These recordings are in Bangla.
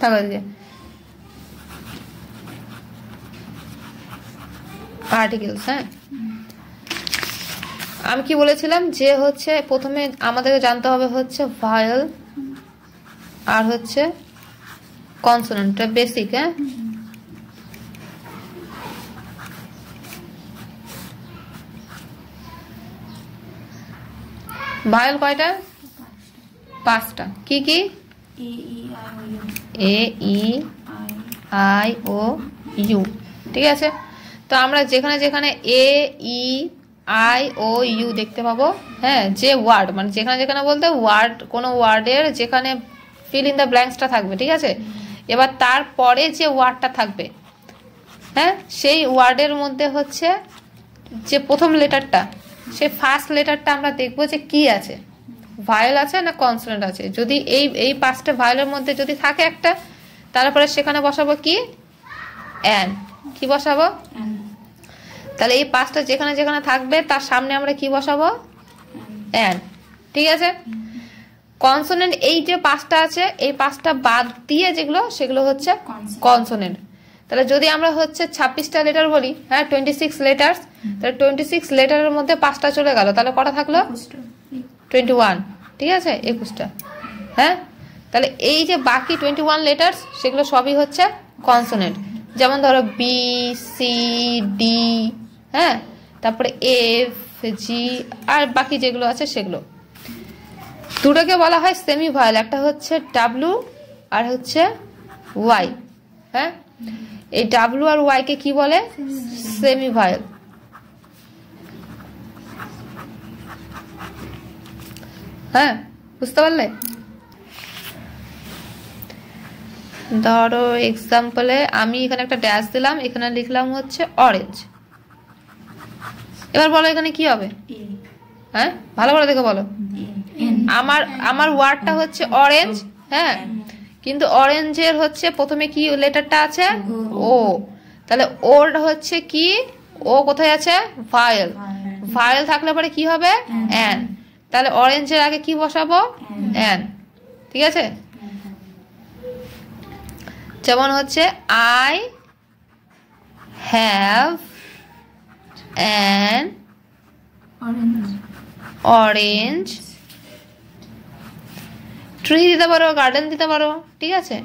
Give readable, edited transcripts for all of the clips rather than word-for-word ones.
থাকো এদিকে আর্টিকেলস। হ্যাঁ, আমি কি বলেছিলাম যে হচ্ছে প্রথমে আমাদেরকে জানতে হবে হচ্ছে ভায়েল আর হচ্ছে কনসোনেন্টটা বেসিক। হ্যাঁ, ভায়েল কয়টা? 5টা। কি কি? এ ই আই ও ইউ। ঠিক আছে, তো আমরা যেখানে যেখানে এ ই আই ও ইউ দেখতে পাবো, হ্যাঁ, যে ওয়ার্ড মানে যেখানে যেখানে বলতে ওয়ার্ড, কোনো ওয়ার্ডের যেখানে ফিল ইন দ্য ব্ল্যাঙ্কসটা থাকবে, ঠিক আছে, এবার তারপরে যে ওয়ার্ডটা থাকবে, হ্যাঁ, সেই ওয়ার্ডের মধ্যে হচ্ছে যে প্রথম লেটারটা, সেই ফার্স্ট লেটারটা আমরা দেখবো যে কি আছে, ভায়েল আছে না কনসোনেন্ট আছে। যদি এই 5টা ভায়েলের মধ্যে যদি থাকে একটা, তারপরে সেখানে বসাবো কি? অ্যান। কি বসাবো? তাহলে এই 5টা যেখানে যেখানে থাকবে তার সামনে আমরা কি বসাবো? অ্যান। ঠিক আছে, কনসোনেন্ট এই যে 5টা আছে, এই 5টা বাদ দিয়ে যেগুলো সেগুলো হচ্ছে কনসোনেন্ট। তাহলে যদি আমরা হচ্ছে 26টা লেটার বলি, হ্যাঁ 26 লেটার্স, তাহলে 26 লেটারের মধ্যে 5টা চলে গেল, তাহলে কটা থাকলো? 21। ঠিক আছে, 21টা। হ্যাঁ, তাহলে এই যে বাকি 21 লেটার্স সেগুলো সবই হচ্ছে কনসোনেন্ট। যেমন ধরো বি, সি, ডি, হ্যাঁ, তারপরে এফ, জি, আর বাকি যেগুলো আছে সেগুলো। দুটোকে বলা হয় সেমি ভায়েল, একটা হচ্ছে ডাব্লু আর হচ্ছে ওয়াই। হ্যাঁ, এই ডাব্লু আর ওয়াই কে কি বলে? Semi vowel. হ্যাঁ, বুঝতে পারলে? ধরো এক্সাম্পলে আমি এখানে একটা ড্যাশ দিলাম, এখানে লিখলাম হচ্ছে অরেঞ্জ। এবার বলো এখানে কি হবে? হ্যাঁ, ভালো করে দেখে বলো। আমার ওয়ার্ডটা হচ্ছে অরেঞ্জ, হ্যাঁ, কিন্তু অরেঞ্জের হচ্ছে প্রথমে কি লেটারটা আছে? ও। তাহলে ওর হচ্ছে কি? ও কোথায় আছে? ভায়েল। ভায়েল থাকলে পরে কি হবে? অ্যান। তাহলে অরেঞ্জের আগে কি বসাবো? অ্যান। ঠিক আছে, যেমন হচ্ছে I have an orange tree দিতে পারো, গার্ডেন দিতে পারো। ঠিক আছে,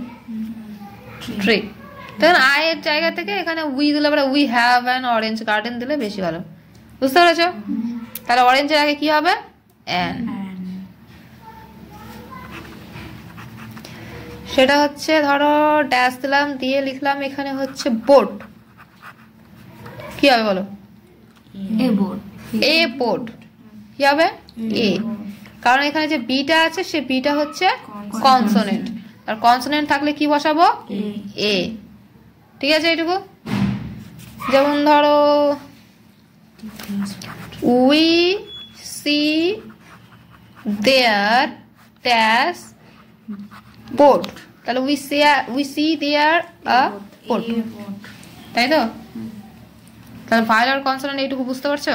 ট্রি। তখন আই এর জায়গা থেকে এখানে উই দিলে পরে we have an orange garden দিলে বেশি ভালো। বুঝতে পেরেছো? তাহলে অরেঞ্জের আগে কি হবে? অ্যান। সেটা হচ্ছে ধরো ড্যাশ দিলাম, দিয়ে লিখলাম এখানে হচ্ছে বোট। কি হবে বলো? A boat. কি হবে? এ। কারণ এখানে যে বিটা আছে সে বিটা হচ্ছে কনসোনেন্ট, আর কনসোনেন্ট থাকলে কি বসাবো? এ। ঠিক আছে, এইটুকু। যেমন ধরো we see there dash boat, তাহলে we see there a boat, তাই তো? তাহলে ভায়েল আর কনসোনেন্ট এইটুকু বুঝতে পারছো?